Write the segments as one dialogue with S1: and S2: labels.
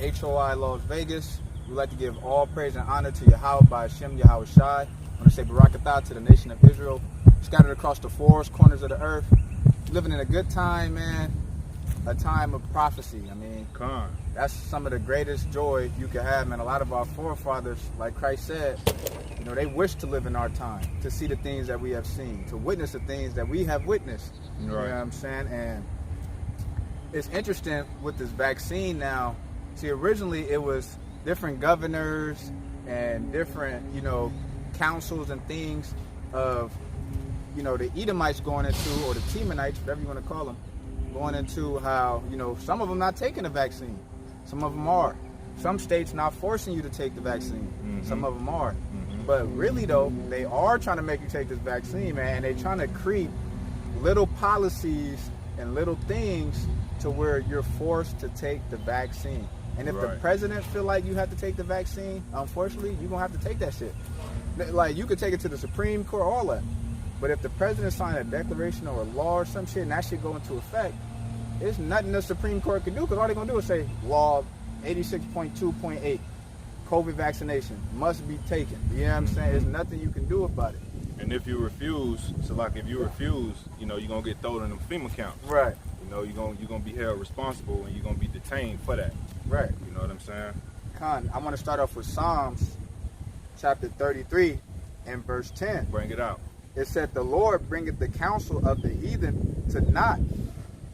S1: H.O.I. Las Vegas. We'd like to give all praise and honor to Yahweh Hashem H.O.I. I want to say Barakatah to the nation of Israel, scattered across the four corners of the earth. Living in a good time, man. A time of prophecy. I mean, that's some of the greatest joy you can have, man. A lot of our forefathers, like Christ said, you know, they wish to live in our time, to see the things that we have seen, to witness the things that we have witnessed. Right. You know what I'm saying? And it's interesting with this vaccine now. See, originally it was different governors and different, you know, councils and things of, you know, the Edomites going into, or the Temanites, whatever you want to call them, going into how, you know, some of them not taking the vaccine. Some of them are. Some states not forcing you to take the vaccine. Some of them are. But really, though, they are trying to make you take this vaccine, man. And they're trying to create little policies and little things to where you're forced to take the vaccine. And if the president feel like you have to take the vaccine, unfortunately, you're going to have to take that shit. Like, you could take it to the Supreme Court, all that. But if the president signed a declaration or a law or some shit and that shit go into effect, there's nothing the Supreme Court can do, because all they're going to do is say, law 86.2.8, COVID vaccination must be taken. You know what I'm saying? There's nothing you can do about it.
S2: And if you refuse, so like if you refuse, you know, you're going to get thrown in them FEMA counts.
S1: Right.
S2: You know, you're going to be held responsible and you're going to be detained for that.
S1: Right.
S2: You know what I'm saying?
S1: Khan, I want to start off with Psalms chapter 33 and verse 10.
S2: Bring it out.
S1: It said, the Lord bringeth the counsel of the heathen to naught.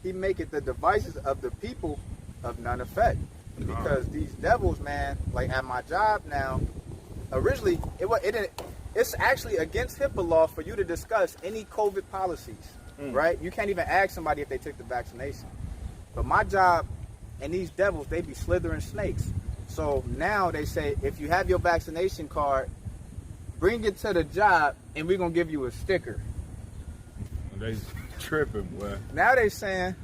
S1: He maketh the devices of the people of none effect. Because these devils, man, like at my job now, originally, it's actually against HIPAA law for you to discuss any COVID policies, right? You can't even ask somebody if they took the vaccination. But my job and these devils, they be slithering snakes. So now they say, if you have your vaccination card, bring it to the job, and we're going to give you a sticker.
S2: They tripping, boy.
S1: Now they saying,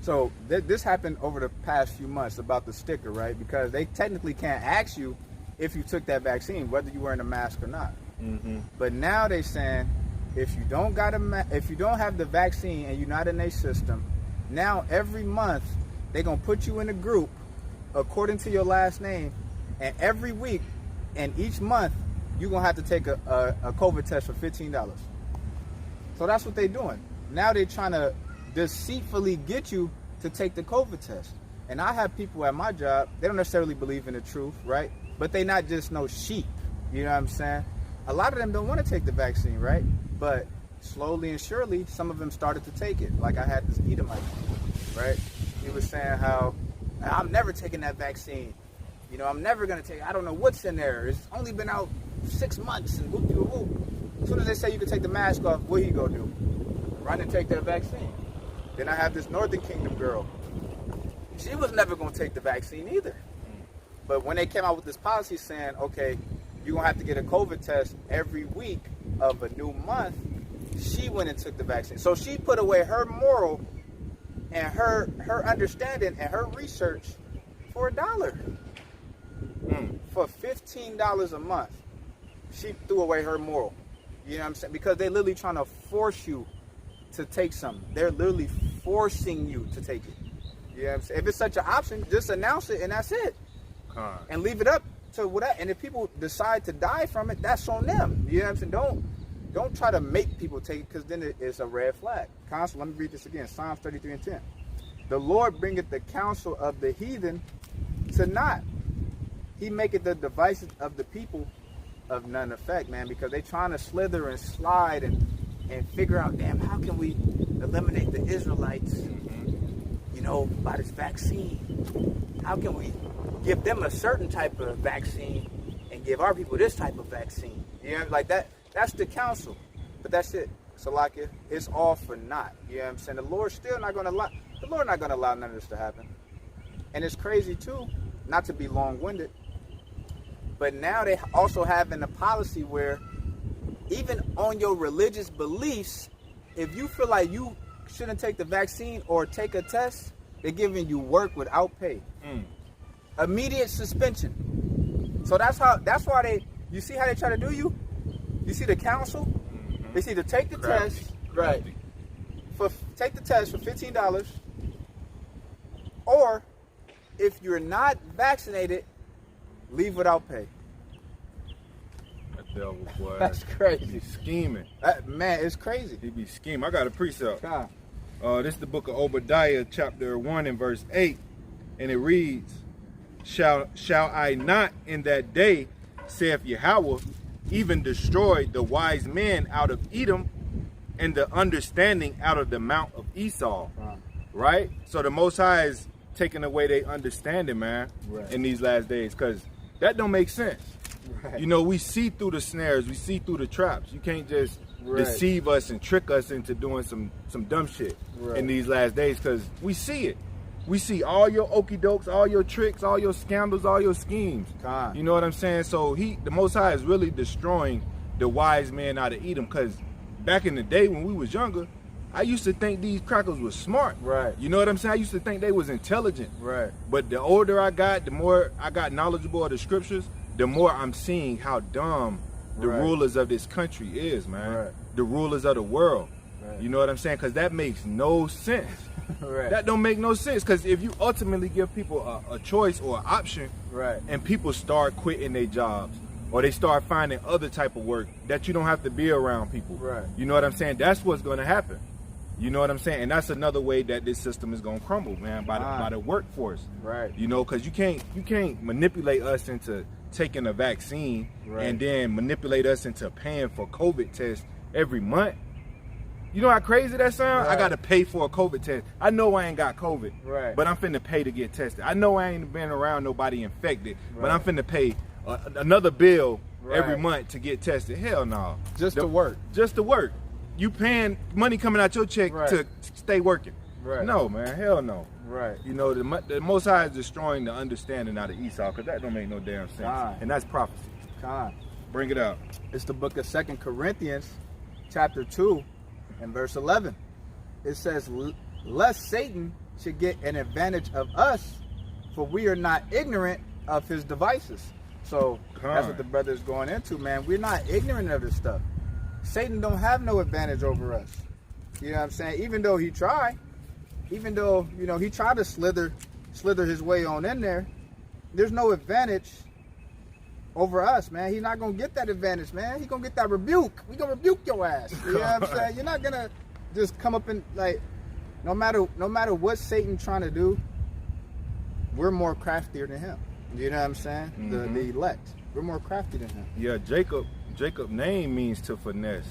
S1: so this happened over the past few months about the sticker, right? Because they technically can't ask you if you took that vaccine, whether you're wearing a mask or not. But now they saying, if you don't have the vaccine and you're not in a system, now every month they're going to put you in a group according to your last name, and every week, and each month, you're going to have to take a COVID test for $15. So that's what they're doing. Now they're trying to deceitfully get you to take the COVID test. And I have people at my job, they don't necessarily believe in the truth, right? But they not just no sheep. You know what I'm saying? A lot of them don't want to take the vaccine, right? But slowly and surely, some of them started to take it. Like I had this Edomite, right? He was saying how, I'm never taking that vaccine. You know, I'm never going to take it. I don't know what's in there. It's only been out 6 months and whoop-de-whoop. As soon as they say you can take the mask off, what he go do? Run and take that vaccine. Then I have this Northern Kingdom girl. She was never going to take the vaccine either. But when they came out with this policy saying, okay, you're going to have to get a COVID test every week of a new month, she went and took the vaccine. So she put away her moral and her understanding and her research for $1. For $15 a month, she threw away her moral. You know what I'm saying? Because they're literally trying to force you to take something. They're literally forcing you to take it. You know what I'm saying? If it's such an option, just announce it and that's it. And leave it up to whatever. And if people decide to die from it, that's on them. You know what I'm saying? Don't try to make people take it, because then it's a red flag. Counsel, let me read this again. Psalms 33 and 10. The Lord bringeth the counsel of the heathen to naught. He maketh the devices of the people of none effect, man, because they trying to slither and slide and figure out, damn, how can we eliminate the Israelites, you know, by this vaccine? How can we give them a certain type of vaccine and give our people this type of vaccine? You know, like that. That's the counsel. But that's it. Salakia, it's all for naught. You know what I'm saying? The Lord's still not going to allow, the Lord not going to allow none of this to happen. And it's crazy too, not to be long-winded, but now they also having a policy where even on your religious beliefs, if you feel like you shouldn't take the vaccine or take a test, they're giving you work without pay. Immediate suspension. So that's why you see how they try to do you? You see the council? They see to take the test, right? Take the test for $15, or if you're not vaccinated, leave without pay.
S2: That devil, boy.
S1: That's crazy.
S2: He be scheming.
S1: Man, it's crazy.
S2: He be scheming. I got a precept.
S1: God.
S2: This is the book of Obadiah, chapter 1 and verse 8. And it reads, Shall I not in that day, saith Yahweh, even destroy the wise men out of Edom and the understanding out of the mount of Esau? Right? So the Most High is taking away their understanding, man, in these last days, because that don't make sense. Right. You know, we see through the snares, we see through the traps. You can't just deceive us and trick us into doing some dumb shit in these last days, because we see it. We see all your okie dokes, all your tricks, all your scandals, all your schemes. You know what I'm saying? So the Most High is really destroying the wise man out of Edom, because back in the day when we was younger, I used to think these crackers was smart. Right. You know what I'm saying? I used to think they was intelligent. Right. But the older I got, the more I got knowledgeable of the scriptures, the more I'm seeing how dumb the rulers of this country is, man. Right. The rulers of the world. Right. You know what I'm saying? Because that makes no sense. That don't make no sense. Because if you ultimately give people a choice or an option, and people start quitting their jobs, or they start finding other type of work that you don't have to be around people. You know what I'm saying? That's what's going to happen. You know what I'm saying? And that's another way that this system is going to crumble, man, by the workforce. You know, because you can't manipulate us into taking a vaccine and then manipulate us into paying for COVID tests every month. You know how crazy that sounds? I got to pay for a COVID test. I know I ain't got COVID, but I'm finna pay to get tested. I know I ain't been around nobody infected, but I'm finna pay another bill every month to get tested. Hell no. Just to work. Just to work. You paying money coming out your check to stay working. No, man. Hell no. You know, the Most High is destroying the understanding out of Esau, because that don't make no damn sense. And that's prophecy. Bring it out.
S1: It's the book of 2 Corinthians, chapter 2, and verse 11. It says, lest Satan should get an advantage of us, for we are not ignorant of his devices. So that's what the brother is going into, man. We're not ignorant of this stuff. Satan don't have no advantage over us. You know what I'm saying? Even though he tried, even though, you know, he tried to slither his way on in there, there's no advantage over us, man. He's not going to get that advantage, man. He's going to get that rebuke. We're going to rebuke your ass. You know what I'm saying? You're not going to just come up and, like, no matter what Satan trying to do, we're more craftier than him. You know what I'm saying? The elect. We're more crafty than him.
S2: Yeah, Jacob's name means to finesse,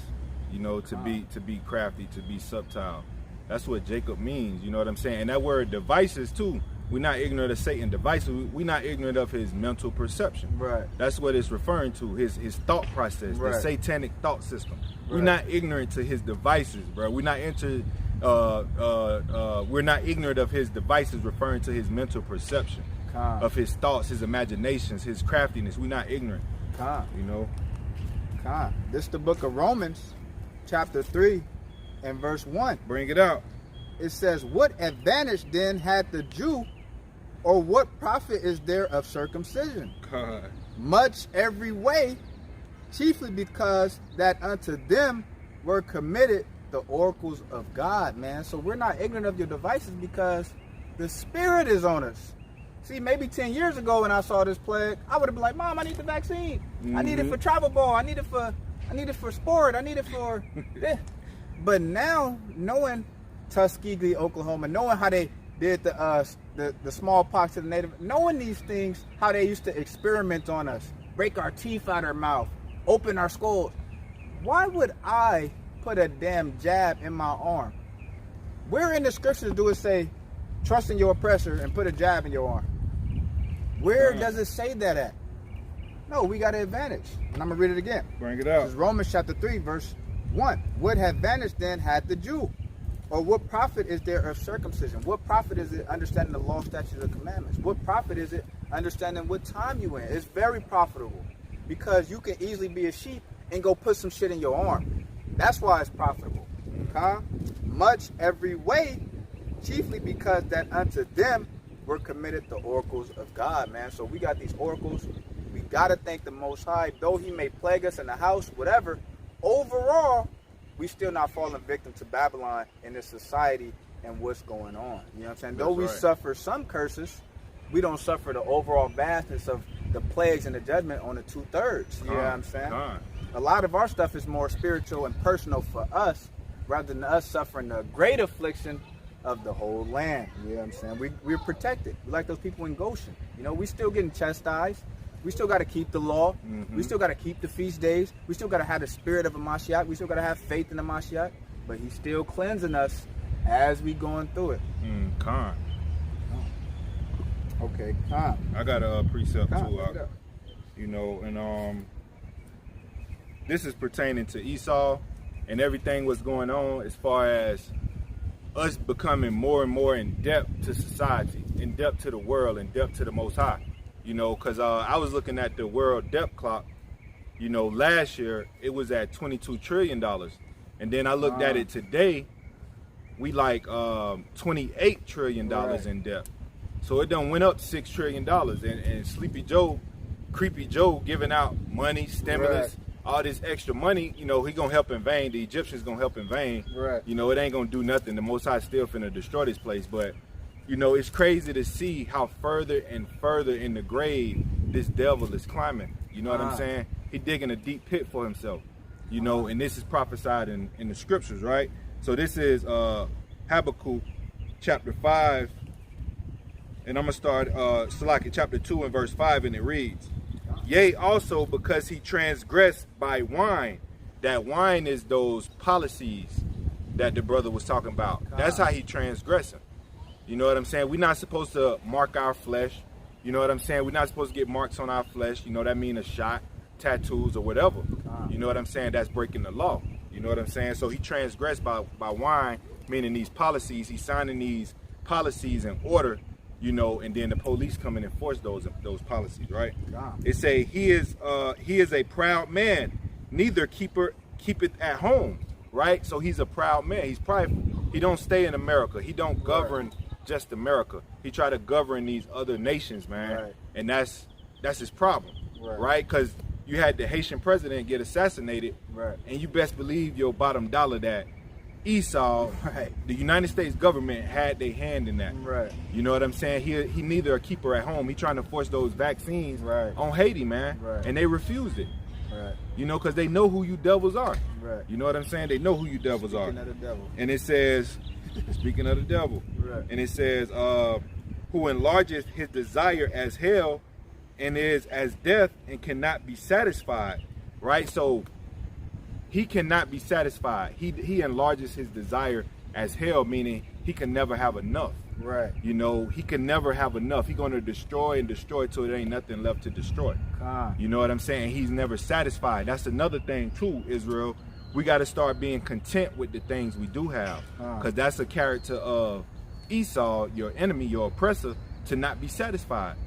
S2: you know, to be crafty, to be subtle. That's what Jacob means, you know what I'm saying? And that word devices too. We're not ignorant of Satan's devices. We're not ignorant of his mental perception. That's what it's referring to, his thought process, the satanic thought system. We're not ignorant to his devices, bro. We're not we're not ignorant of his devices, referring to his mental perception, of his thoughts, his imaginations, his craftiness. We're not ignorant. You know?
S1: This is the book of Romans, chapter 3, and verse 1.
S2: Bring it out.
S1: It says, what advantage then had the Jew, or what profit is there of circumcision? Much every way, chiefly because that unto them were committed the oracles of God, man. So we're not ignorant of your devices because the Spirit is on us. See, maybe 10 years ago when I saw this plague, I would have been like, Mom, I need the vaccine. I need it for travel ball. I need it for sport. I need it for this. But now, knowing Tuskegee, Oklahoma, knowing how they did the smallpox to the native, knowing these things, how they used to experiment on us, break our teeth out our mouth, open our skulls. Why would I put a damn jab in my arm? Where in the scriptures do it say, trust in your oppressor and put a jab in your arm? Where does it say that at? No, we got an advantage. And I'm going to read it again.
S2: Bring it out.
S1: This is Romans chapter 3, verse 1. What advantage then had the Jew? Or what profit is there of circumcision? What profit is it understanding the law, statutes, and commandments? What profit is it understanding what time you in? It's very profitable because you can easily be a sheep and go put some shit in your arm. That's why it's profitable. Much every way, chiefly because that unto them were committed the oracles of God, man. So we got these oracles. We got to thank the Most High. Though he may plague us in the house, whatever, overall, we still not falling victim to Babylon in this society and what's going on. You know what I'm saying? Though we suffer some curses, we don't suffer the overall vastness of the plagues and the judgment on the 2/3. You know what I'm saying? A lot of our stuff is more spiritual and personal for us, rather than us suffering the great affliction of the whole land. You know what I'm saying? We're protected. We're like those people in Goshen. You know, we still getting chastised. We still got to keep the law. We still got to keep the feast days. We still got to have the spirit of a Mashiach. We still got to have faith in the Mashiach. But he's still cleansing us as we going through it.
S2: Con.
S1: Okay, con.
S2: I got a precept too. You know, and this is pertaining to Esau and everything was going on as far as us becoming more and more in depth to society, in depth to the world, in depth to the Most High. You know, because I was looking at the world depth clock. You know, last year it was at $22 trillion. And then I looked at it today, we like $28 trillion in debt. So it done went up $6 trillion. And Sleepy Joe, Creepy Joe giving out money, stimulus, all this extra money, you know, he gonna help in vain. The Egyptians gonna help in vain. You know, it ain't gonna do nothing. The Most High still finna destroy this place. But, you know, it's crazy to see how further and further in the grave this devil is climbing. You know what I'm saying? He digging a deep pit for himself. You know, and this is prophesied in the scriptures, right? So this is Habakkuk chapter 5. And I'm going to start Salaki chapter 2 and verse 5, and it reads, Yea, also because he transgressed by wine. That wine is those policies that the brother was talking about. That's how he transgressing. You know what I'm saying? We're not supposed to mark our flesh. You know what I'm saying? We're not supposed to get marks on our flesh. You know, that mean a shot, tattoos, or whatever. You know what I'm saying? That's breaking the law. You know what I'm saying? So he transgressed by wine, meaning these policies. He's signing these policies in order, you know, and then the police come and enforce those policies, right? It say he is a proud man, neither keepeth at home, right? So he's a proud man. He's probably, he don't stay in America. He don't govern just America. He try to govern these other nations, man. And that's his problem, right? Because you had the Haitian president get assassinated, and you best believe your bottom dollar that Esau, the United States government had their hand in that. You know what I'm saying? He neither a keeper at home. He trying to force those vaccines on Haiti, man, and they refused it. You know, because they know who you devils are. You know what I'm saying? They know who you devils are.
S1: Speaking of the devil.
S2: And it says, speaking of the devil, and it says, who enlargeth his desire as hell and is as death and cannot be satisfied, right? So he cannot be satisfied. He enlarges his desire as hell, meaning he can never have enough. You know, he can never have enough. He's going to destroy and destroy till there ain't nothing left to destroy. You know what I'm saying? He's never satisfied. That's another thing too, Israel. We got to start being content with the things we do have, because that's a character of Esau, your enemy, your oppressor, to not be satisfied.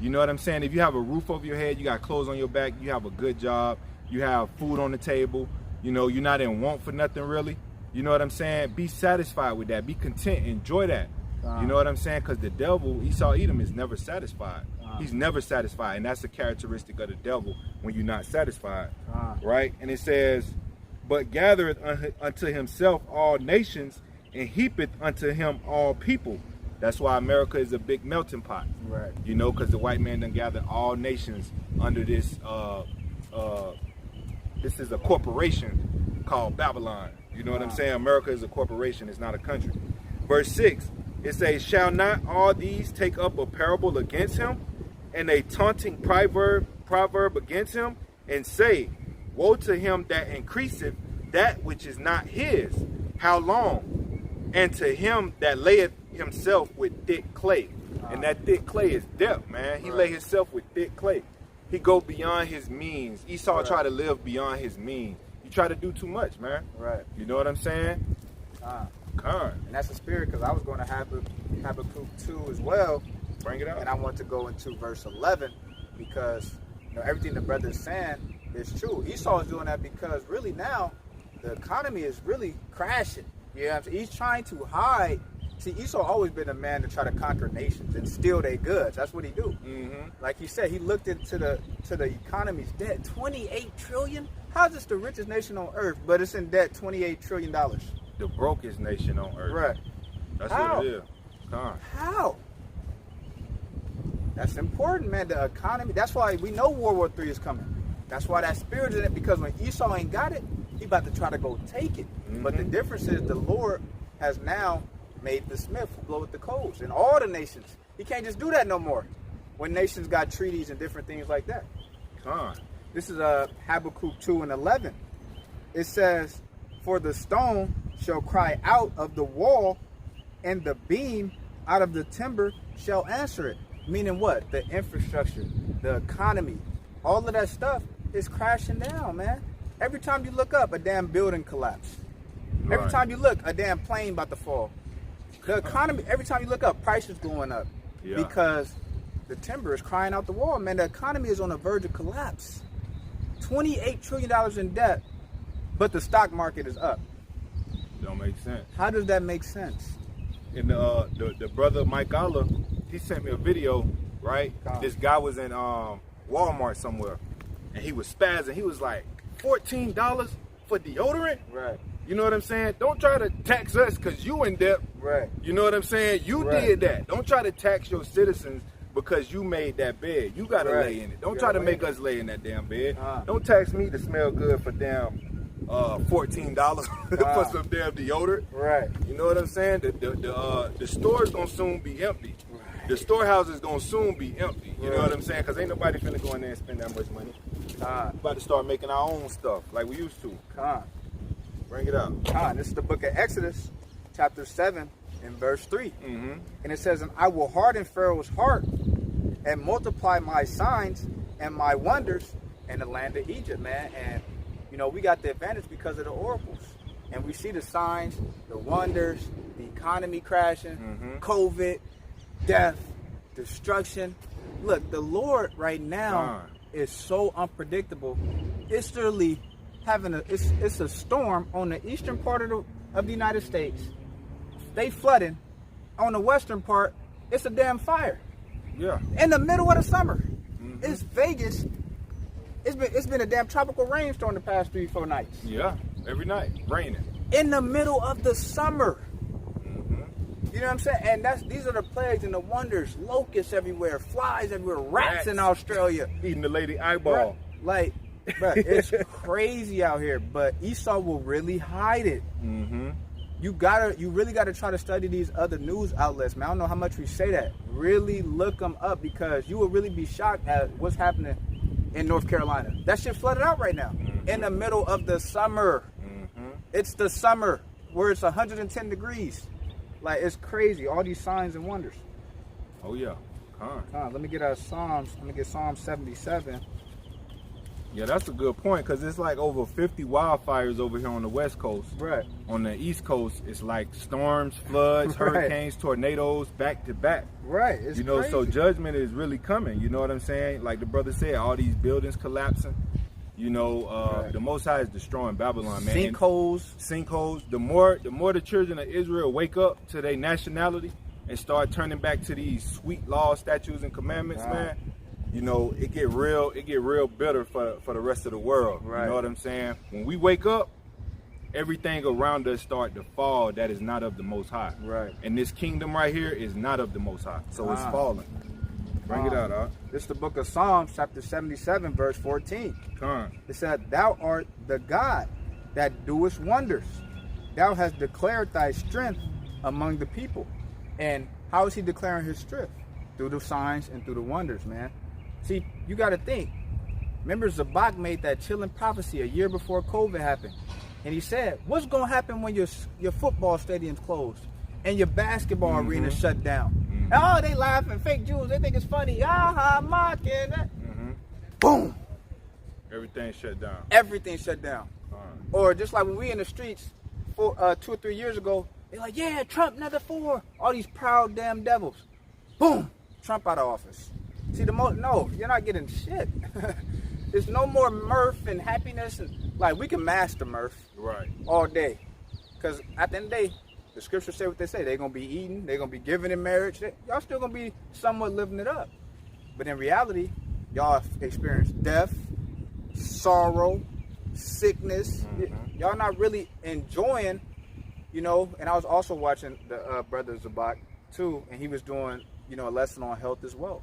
S2: You know what I'm saying? If you have a roof over your head, you got clothes on your back, you have a good job, you have food on the table, you know, you're not in want for nothing really. You know what I'm saying? Be satisfied with that. Be content. Enjoy that. You know what I'm saying? Because the devil, Esau Edom, is never satisfied. He's never satisfied. And that's a characteristic of the devil when you're not satisfied. Right? And it says, but gathereth unto himself all nations and heapeth unto him all people. That's why America is a big melting pot. You know, because the white man done gathered all nations under this, this is a corporation called Babylon. You know what I'm saying? America is a corporation. It's not a country. Verse 6, it says, shall not all these take up a parable against him, and a taunting proverb against him, and say, woe to him that increaseth that which is not his, how long? And to him that layeth himself with thick clay. And that thick clay is death, man. He lay himself with thick clay. He go beyond his means. Esau try to live beyond his means. You try to do too much, man. You know what I'm saying? And
S1: that's the spirit, because I was going to Habakkuk 2 as well.
S2: Bring it out.
S1: And I want to go into verse 11, because, you know, everything the brother is saying is true. Esau is doing that because really now the economy is really crashing. You know what I'm saying? He's trying to hide. See, Esau always been a man to try to conquer nations and steal their goods. That's what he do. Like he said, he looked into the economy's debt. $28 trillion? How's this the richest nation on earth, but it's in debt $28 trillion?
S2: The brokest nation on earth. That's
S1: How?
S2: what it is.
S1: How? That's important, man. The economy. That's why we know World War III is coming. That's why that spirit is in it, because when Esau ain't got it, he about to try to go take it. But the difference is the Lord has now made the smith who blow with the coals in all the nations. He can't just do that no more when nations got treaties and different things like that. This is Habakkuk 2:11. It says, for the stone shall cry out of the wall, and the beam out of the timber shall answer it. Meaning what? The infrastructure, the economy, all of that stuff is crashing down, man. Every time you look up, a damn building collapse. Right. Every time you look, a damn plane about to fall. The economy, every time you look up, prices going up. Yeah. Because the timber is crying out the wall, man. The economy is on the verge of collapse. $28 trillion in debt, but the stock market is up.
S2: Don't make sense.
S1: How does that make sense?
S2: And the brother Mike Allah, he sent me a video, right? This guy was in Walmart somewhere, and he was spazzing. He was like, $14 for deodorant?
S1: Right.
S2: You know what I'm saying? Don't try to tax us because you in debt.
S1: Right.
S2: You know what I'm saying? You did that. Don't try to tax your citizens because you made that bed. You got to lay in it. Don't try to make us lay in that damn bed. Don't tax me to smell good for damn $14 for some damn deodorant.
S1: Right.
S2: You know what I'm saying? The store's gonna soon be empty. Right. The storehouse is gonna soon be empty. You know what I'm saying? Because ain't nobody finna go in there and spend that much money. We're about to start making our own stuff like we used to. Bring it up.
S1: This is the book of Exodus, chapter 7, and verse 3. And it says, and I will harden Pharaoh's heart and multiply my signs and my wonders in the land of Egypt, man. And you know, we got the advantage because of the oracles. And we see the signs, the wonders, the economy crashing, COVID, death, destruction. Look, the Lord right now is so unpredictable. It's literally having it's a storm on the eastern part of the United States. They flooding. On the western part, it's a damn fire.
S2: Yeah.
S1: In the middle of the summer. It's Vegas. It's been a damn tropical rainstorm the past 3-4 nights.
S2: Yeah, every night, raining.
S1: In the middle of the summer. You know what I'm saying? And these are the plagues and the wonders. Locusts everywhere, flies everywhere, rats in Australia.
S2: Eating the lady eyeball.
S1: Like, bro, it's crazy out here. But Esau will really hide it. You really gotta try to study these other news outlets, man. I don't know how much we say that. Really look them up, because you will really be shocked at what's happening in North Carolina. That shit flooded out right now. In the middle of the summer. It's the summer where it's 110 degrees. Like, it's crazy. All these signs and wonders.
S2: Oh yeah.
S1: Let me get Psalms. Let me get Psalm 77.
S2: Yeah, that's a good point, because it's like over 50 wildfires over here on the West Coast.
S1: Right.
S2: On the East Coast, it's like storms, floods, hurricanes, tornadoes, back to back.
S1: Right. It's crazy.
S2: So judgment is really coming. You know what I'm saying? Like the brother said, all these buildings collapsing. You know, the Most High is destroying Babylon, man. Sinkholes. The more the children of Israel wake up to their nationality and start turning back to these sweet laws, statutes, and commandments, man. You know, it get real bitter for the rest of the world. Right. You know what I'm saying? When we wake up, everything around us start to fall that is not of the Most High. Right. And this kingdom right here is not of the Most High. So it's falling. Bring it out,
S1: This is the book of Psalms, chapter 77, verse 14. It said, thou art the God that doest wonders. Thou hast declared thy strength among the people. And how is he declaring his strength? Through the signs and through the wonders, man. See, you got to think. Remember, Zabak made that chilling prophecy a year before COVID happened. And he said, what's going to happen when your football stadium's closed and your basketball arena shut down? Oh, they laughing, fake Jews. They think it's funny. Mocking. Boom.
S2: Everything shut down.
S1: Everything shut down. Or just like when we in the streets 2 or 3 years ago, they're like, yeah, Trump, another 4. All these proud damn devils. Boom. Trump out of office. See, no, you're not getting shit. There's no more mirth and happiness. And like, we can master mirth all day. Because at the end of the day, the scriptures say what they say. They're going to be eating. They're going to be giving in marriage. Y'all still going to be somewhat living it up. But in reality, y'all experience death, sorrow, sickness. Y'all not really enjoying, you know. And I was also watching the brother Zabak, too. And he was doing, you know, a lesson on health as well.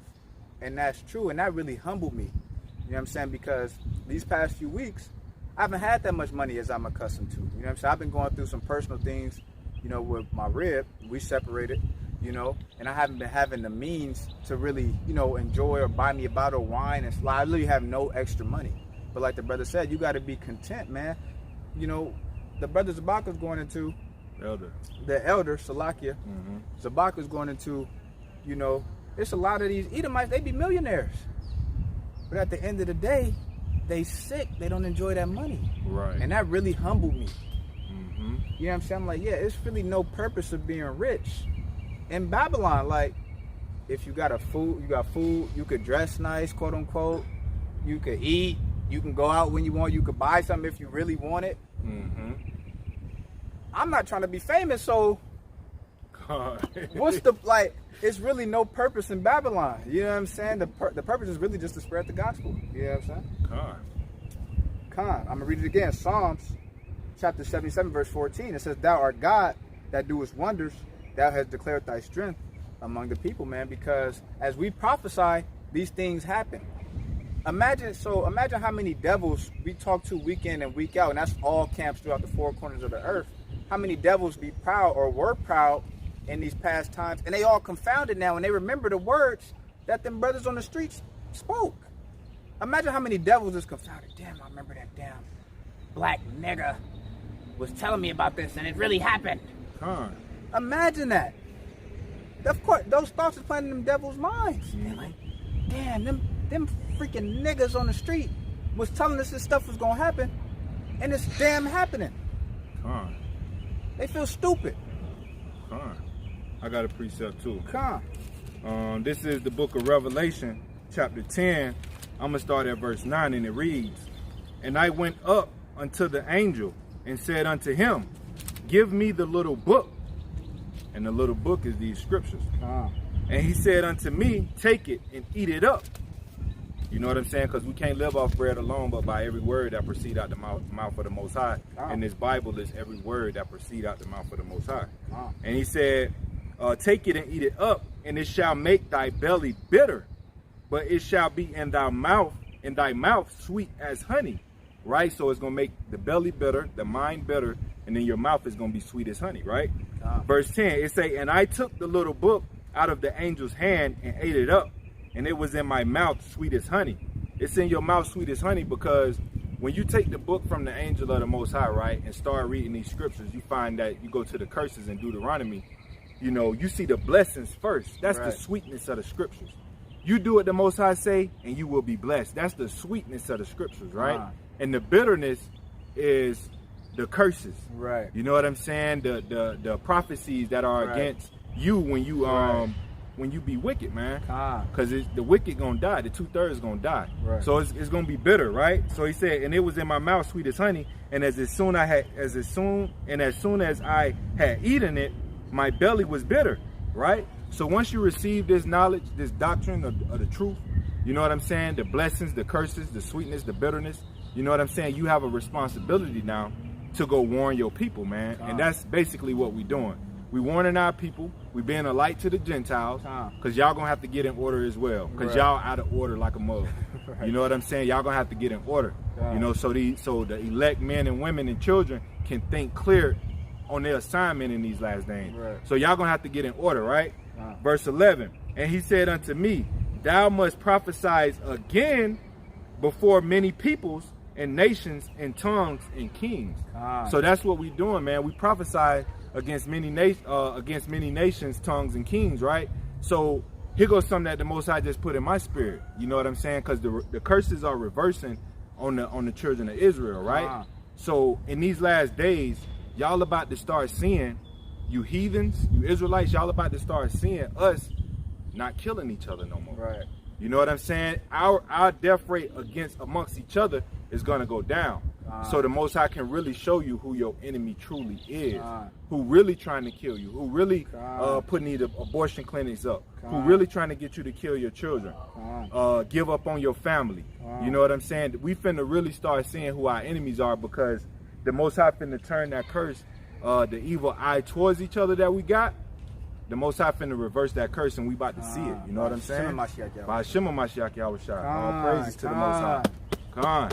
S1: And that's true, and that really humbled me. You know what I'm saying? Because these past few weeks, I haven't had that much money as I'm accustomed to. You know what I'm saying? I've been going through some personal things, you know, with my rib. We separated, you know, and I haven't been having the means to really, you know, enjoy or buy me a bottle of wine and slide. I literally have no extra money. But like the brother said, you got to be content, man. You know, the brother Zabaka's going into the elder Salakia. Zabaka's going into, you know, it's a lot of these Edomites, they be millionaires. But at the end of the day, they sick. They don't enjoy that money.
S2: Right.
S1: And that really humbled me. You know what I'm saying? I'm like, yeah, it's really no purpose of being rich. In Babylon, like, if you got food, you could dress nice, quote unquote. You could eat. You can go out when you want. You could buy something if you really want it. I'm not trying to be famous, so what's the, like, it's really no purpose in Babylon. You know what I'm saying? The purpose is really just to spread the gospel. You know what I'm saying? I'm going to read it again. Psalms chapter 77, verse 14. It says, thou art God that doest wonders. Thou hast declared thy strength among the people, man. Because as we prophesy, these things happen. Imagine how many devils we talk to week in and week out, and that's all camps throughout the four corners of the earth. How many devils be proud or were proud in these past times, and they all confounded now, and they remember the words that them brothers on the streets spoke. Imagine how many devils is confounded. Damn, I remember that damn black nigga was telling me about this, and it really happened. Imagine that. Of course, those thoughts is playing in them devils' minds. They're like, damn, them freaking niggas on the street was telling us this stuff was gonna happen, and it's damn happening. They feel stupid.
S2: I got a precept too. This is the book of Revelation, chapter 10. I'm going to start at verse 9, and it reads, and I went up unto the angel and said unto him, give me the little book. And the little book is these scriptures. And he said unto me, take it and eat it up. You know what I'm saying? Because we can't live off bread alone, but by every word that proceed out the mouth of the Most High. And this Bible is every word that proceed out the mouth of the Most High. And he said, take it and eat it up, and it shall make thy belly bitter, but it shall be in thy mouth sweet as honey. Right? So it's going to make the belly bitter, the mind bitter, and then your mouth is going to be sweet as honey, right? Verse 10, it say, and I took the little book out of the angel's hand and ate it up, and it was in my mouth sweet as honey. It's in your mouth sweet as honey because when you take the book from the angel of the Most High, right, and start reading these scriptures, you find that you go to the curses in Deuteronomy, you know, you see the blessings first. That's the sweetness of the scriptures. You do what the Most High say, and you will be blessed. That's the sweetness of the scriptures, right? And the bitterness is the curses. Right. You know what I'm saying? The prophecies that are against you when you be wicked, man. Because the wicked gonna die. The 2/3 gonna die. Right. So it's gonna be bitter, right? So he said, and it was in my mouth sweet as honey, and as soon as I had eaten it, my belly was bitter, right? So once you receive this knowledge, this doctrine of the truth, you know what I'm saying? The blessings, the curses, the sweetness, the bitterness, you know what I'm saying? You have a responsibility now to go warn your people, man. And that's basically what we're doing. We warning our people. We being a light to the Gentiles, because y'all gonna have to get in order as well, because y'all out of order like a mug. You know what I'm saying? Y'all gonna have to get in order. You know, so the elect men and women and children can think clear on their assignment in these last days. So y'all gonna have to get in order, right? Verse 11, and he said unto me, thou must prophesy again before many peoples and nations and tongues and kings. So that's what we doing, man. We prophesy against many nations, tongues, and kings, right? So here goes something that the Most High just put in my spirit. You know what I'm saying? Because the curses are reversing on the children of Israel, right? So in these last days, y'all about to start seeing, you heathens, you Israelites, y'all about to start seeing us not killing each other no more. Right. You know what I'm saying? Our death rate amongst each other is gonna go down. So the Most High can really show you who your enemy truly is, who really trying to kill you, who really putting these abortion clinics up, who really trying to get you to kill your children, give up on your family. You know what I'm saying? We finna really start seeing who our enemies are, because the Most High finna turn that curse, the evil eye towards each other that we got, the Most High finna reverse that curse, and we about to see it. You know what I'm saying? By Shema Mashiach Yahushua. All praises to the Most High. Khan.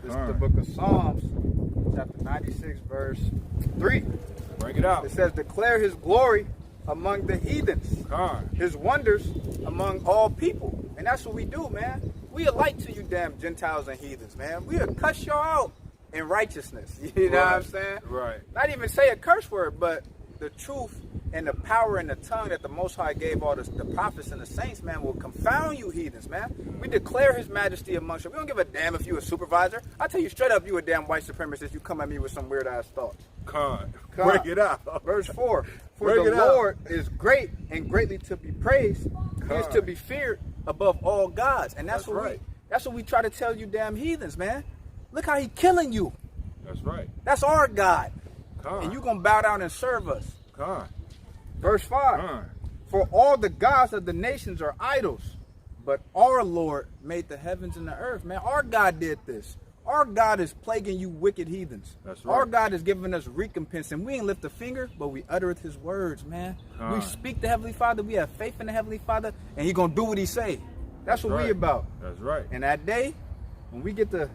S1: This is the book of Psalms, chapter 96, verse 3.
S2: Bring it out.
S1: It says, declare his glory among the heathens, his wonders among all people. And that's what we do, man. We are light to you damn Gentiles and heathens, man. We'll cuss y'all out in righteousness. You know what I'm saying?
S2: Right.
S1: Not even say a curse word, but the truth and the power and the tongue that the Most High gave all the prophets and the saints, man, will confound you heathens, man. We declare his majesty amongst you. We don't give a damn if you a supervisor. I tell you straight up, you a damn white supremacist. You come at me with some weird ass thoughts.
S2: Break it out.
S1: Verse 4. For the Lord is great and greatly to be praised. He is to be feared above all gods. And that's what we try to tell you damn heathens, man. Look how he killing you.
S2: That's right.
S1: That's our God. And you gonna bow down and serve us. Verse 5. For all the gods of the nations are idols, but our Lord made the heavens and the earth. Man, our God did this. Our God is plaguing you wicked heathens.
S2: That's right.
S1: Our God is giving us recompense, and we ain't lift a finger, but we uttereth his words, man. We speak to Heavenly Father. We have faith in the Heavenly Father, and he gonna do what he say. That's what we about.
S2: That's right.
S1: And that day, when we get to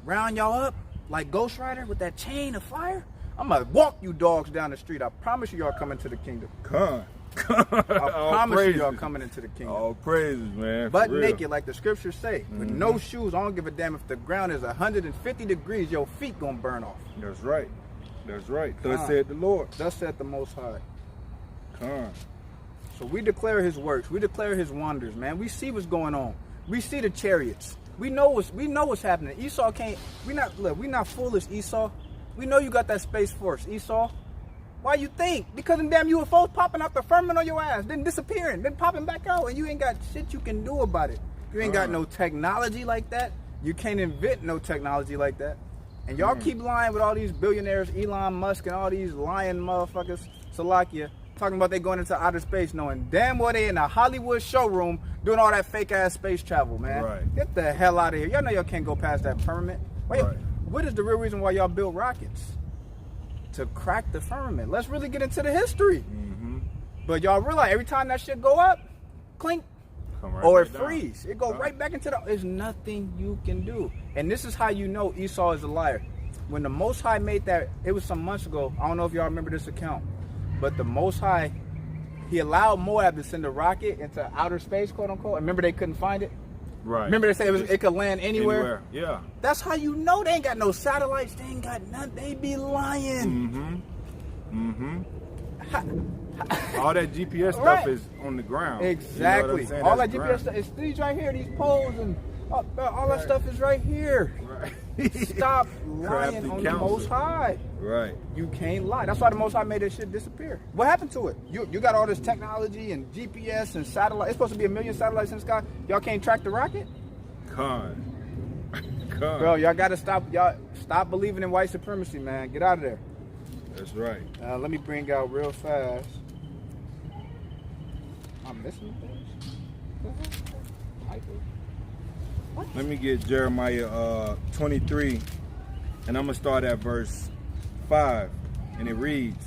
S1: round y'all up like Ghost Rider with that chain of fire, I'm gonna walk you dogs down the street. I promise you, y'all coming to the kingdom. I promise you, y'all coming into the kingdom.
S2: All praises, man.
S1: Butt naked, like the scriptures say, with no shoes. I don't give a damn if the ground is 150 degrees. Your feet gonna burn off.
S2: That's right. That's right. Thus said the Lord.
S1: Thus said the Most High. So we declare his works. We declare his wonders, man. We see what's going on. We see the chariots. We know what's happening. Esau can't. We not foolish, Esau. We know you got that space force, Esau. Why you think? Because them damn UFOs popping out the firmament on your ass, then disappearing, then popping back out, and you ain't got shit you can do about it. You ain't got no technology like that. You can't invent no technology like that. And y'all keep lying with all these billionaires, Elon Musk and all these lying motherfuckers, Salakia, talking about they going into outer space, knowing damn well they in a Hollywood showroom doing all that fake ass space travel, man.
S2: Right.
S1: Get the hell out of here. Y'all know y'all can't go past that firmament. Wait, what is the real reason why y'all built rockets? To crack the firmament. Let's really get into the history. But y'all realize every time that shit go up, clink, or it freeze. It go right back into the... There's nothing you can do. And this is how you know Esau is a liar. When the Most High made that, it was some months ago. I don't know if y'all remember this account. But the Most High, he allowed Moab to send a rocket into outer space, quote unquote. Remember they couldn't find it?
S2: Right.
S1: Remember they said it could land anywhere?
S2: Yeah.
S1: That's how you know they ain't got no satellites. They ain't got nothing. They be lying.
S2: All that GPS stuff is on the ground.
S1: Exactly.
S2: You know
S1: all that GPS stuff is these right here. These poles and all that stuff is right here. Stop lying on the Most High.
S2: Right.
S1: You can't lie. That's why the Most High made this shit disappear. What happened to it? You got all this technology and GPS and satellite. It's supposed to be 1 million satellites in the sky. Y'all can't track the rocket? Bro, y'all gotta stop. Y'all stop believing in white supremacy, man. Get out of there.
S2: That's right.
S1: Let me bring out real fast. I'm missing things.
S2: Let me get Jeremiah 23, and I'm going to start at verse 5, and it reads,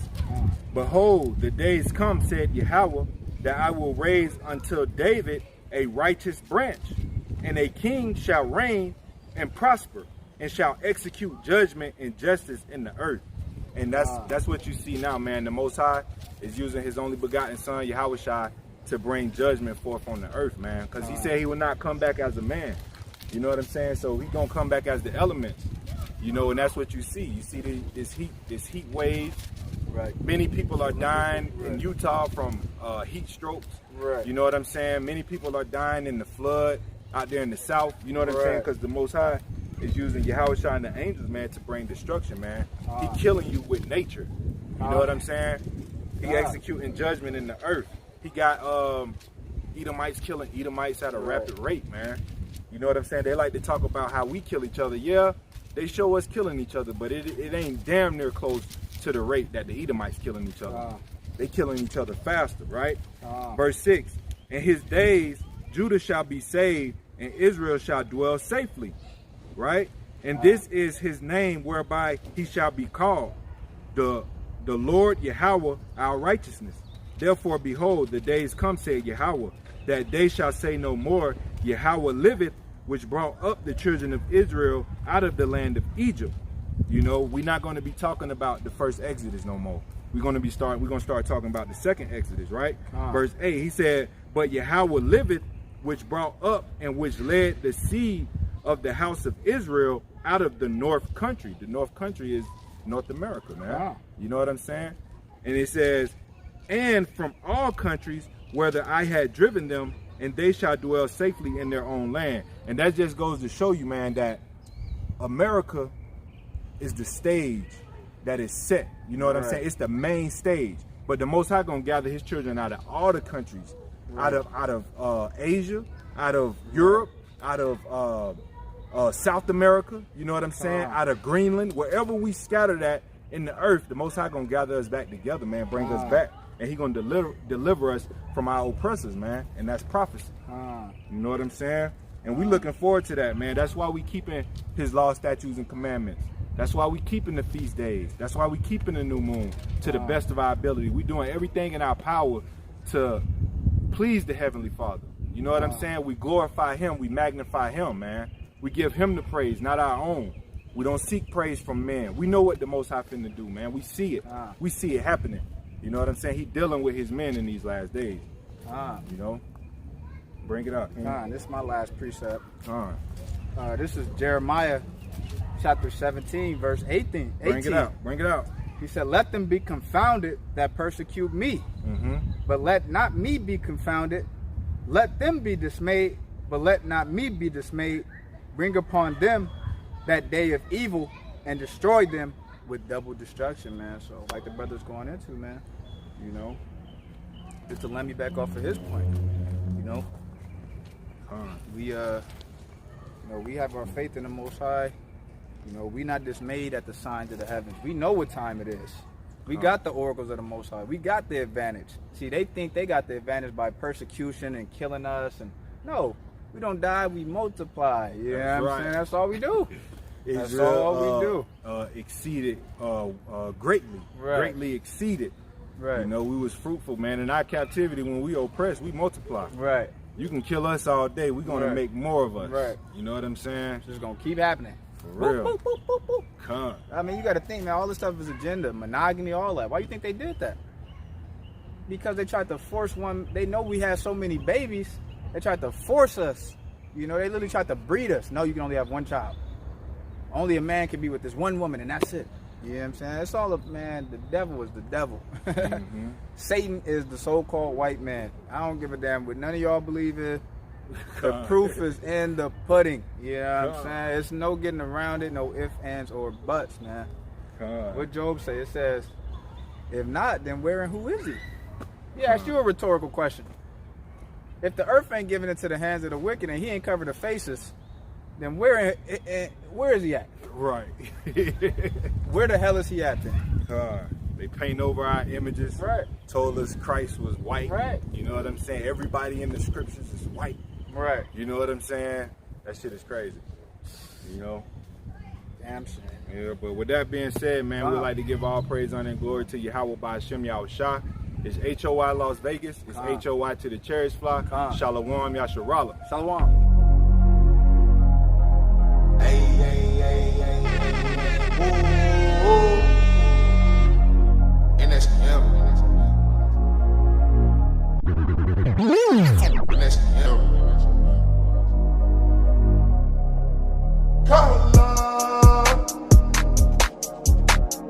S2: Behold, the days come, said Yahweh, that I will raise unto David a righteous branch, and a king shall reign and prosper, and shall execute judgment and justice in the earth. And that's what you see now, man. The Most High is using his only begotten son, Yahushua, to bring judgment forth on the earth, man. Because he said he would not come back as a man. You know what I'm saying? So he's going to come back as the elements. You know, and that's what you see. You see this heat wave.
S1: Right.
S2: Many people are dying in Utah from heat strokes.
S1: Right.
S2: You know what I'm saying? Many people are dying in the flood out there in the south. You know what I'm saying? Because the Most High is using Yahushua and the angels, man, to bring destruction, man. He killing you with nature. You know what I'm saying? He executing judgment in the earth. He got Edomites killing Edomites at a rapid rate, man. You know what I'm saying? They like to talk about how we kill each other. Yeah, they show us killing each other, but it ain't damn near close to the rate that the Edomites killing each other. They killing each other faster, right? Verse 6, in his days Judah shall be saved, and Israel shall dwell safely, right? And this is his name whereby he shall be called, the the Lord Yahweh our righteousness. Therefore, behold, the days come, said Yahweh, that they shall say no more, Yahweh liveth, which brought up the children of Israel out of the land of Egypt. You know, we're not going to be talking about the first Exodus no more. We're going to start talking about the second Exodus, right? Verse 8, he said, but Yahweh liveth, which brought up and which led the seed of the house of Israel out of the north country. The north country is North America, man. You know what I'm saying? And it says, and from all countries, whether I had driven them, and they shall dwell safely in their own land. And that just goes to show you, man, that America is the stage that is set. You know what I'm saying? It's the main stage. But the Most High gonna gather his children out of all the countries, out of Asia, out of Europe, out of South America. You know what I'm saying? Out of Greenland, wherever we scattered at in the earth, the Most High gonna gather us back together, man. Bring us back. And he gonna deliver us from our oppressors, man. And that's prophecy. You know what I'm saying? And we looking forward to that, man. That's why we keeping his law, statutes, and commandments. That's why we keeping the feast days. That's why we keeping the new moon to the best of our ability. We doing everything in our power to please the Heavenly Father. You know what I'm saying? We glorify him. We magnify him, man. We give him the praise, not our own. We don't seek praise from man. We know what the Most High finna do, man. We see it. We see it happening. You know what I'm saying? He dealing with his men in these last days. You know? Bring it up.
S1: This is my last precept. This is Jeremiah chapter 17, verse 18.
S2: Bring it out. Bring it out.
S1: He said, let them be confounded that persecute me, but let not me be confounded. Let them be dismayed, but let not me be dismayed. Bring upon them that day of evil and destroy them with double destruction, man. So like the brother's going into, man, you know, just to let me back off of his point, you know, we you know, we have our faith in the Most High. You know, we not dismayed at the signs of the heavens. We know what time it is. We got the oracles of the Most High. We got the advantage. See, they think they got the advantage by persecution and killing us, and no, we don't die, we multiply. You know what I'm saying? That's all we do. That's all we do.
S2: Exceeded greatly. Greatly exceeded. You know, we was fruitful, man. In our captivity, when we oppressed, we multiply. You can kill us all day. We're going to make more of us. You know what I'm saying?
S1: It's just going to keep happening.
S2: For real.
S1: Boop, boop, boop, boop, boop. I mean, you got to think, man, all this stuff is agenda, monogamy, all that. Why do you think they did that? Because they tried to force one. They know we had so many babies. They tried to force us. You know, they literally tried to breed us. No, you can only have one child. Only a man can be with this one woman, and that's it. You know what I'm saying? It's all up, man. The devil is the devil. Satan is the so-called white man. I don't give a damn what none of y'all believe in. The proof is in the pudding. You know what I'm saying? It's no getting around it, no ifs, ands, or buts, man. What Job say? It says, if not, then where and who is he? He asked you a rhetorical question. If the earth ain't given into the hands of the wicked and he ain't covered the faces, then where is he at?
S2: Right.
S1: Where the hell is he at then?
S2: They paint over our images. Told us Christ was white. You know what I'm saying? Everybody in the scriptures is white. You know what I'm saying? That shit is crazy. You know?
S1: Damn shit.
S2: Yeah, but with that being said, man, we'd like to give all praise, honor, and glory to Yahweh by Hashem Yahushua. It's H.O.I. Las Vegas. It's H.O.I. to the Cherish Flock. Shalom Yasharallah.
S1: Shalom.
S3: Hey, hey, hey, hey, hey. Ooh, ooh. And that's him. And that's him. Kahala.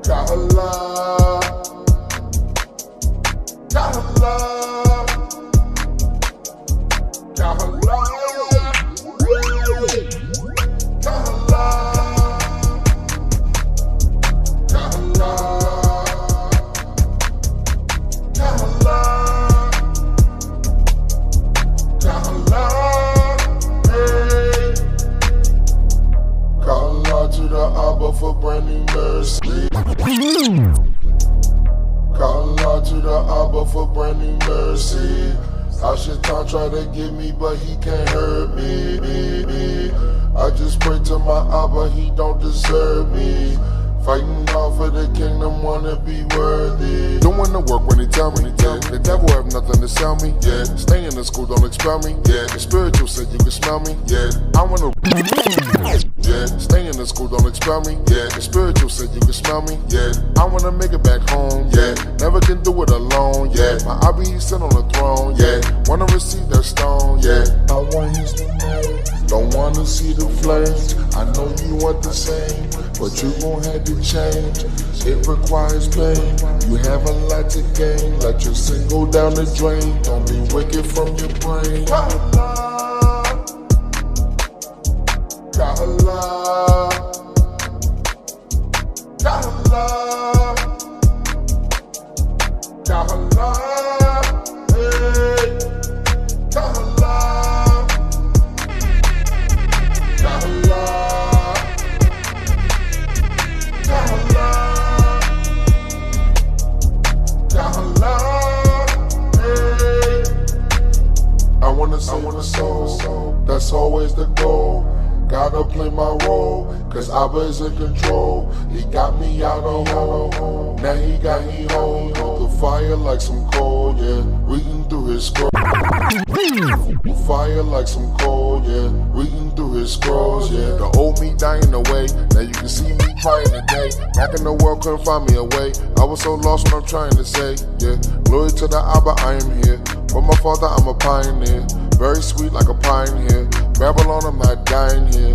S3: Kahala. Kahala. Kahala. For brand new mercy. Calling out to the Abba for brand new mercy. I should try to get me, but he can't hurt me. I just pray to my Abba, he don't deserve me. Fighting hard for the kingdom, wanna be worthy. Doing the work when he tell me, yeah. The devil have nothing to sell me, yeah. Stay in the school, don't expel me, yeah. The spiritual said you can smell me, yeah. I wanna, yeah. Stay in the school, don't expel me, yeah. The spiritual said you can smell me, yeah. I wanna make it back home, yeah. Never can do it alone, yeah. My I be sit on the throne, yeah. Wanna receive that stone, yeah. I want his name. Don't wanna see the flames. I know you want the same, but you gon' have to change. It requires pain. You have a lot to gain. Let your sin go down the drain. Don't be wicked from your brain. Got a love. Got a love. Got a love. Hey. Got a love. Got a love. Got a love. Got a love. Hey. I wanna soul. That's always the goal. Gotta play my role, cause Abba is in control. He got me out of hole. Now he got me home. The fire like some coal, yeah. Reading through his scroll. Fire like some coal, yeah. Reading through his scrolls, yeah. The old me dying away. Now you can see me crying today. Back in the world, couldn't find me a way. I was so lost what I'm trying to say, yeah. Glory to the Abba, I am here. For my father, I'm a pioneer. Very sweet like a pine here. Babylon, I'm not dying here.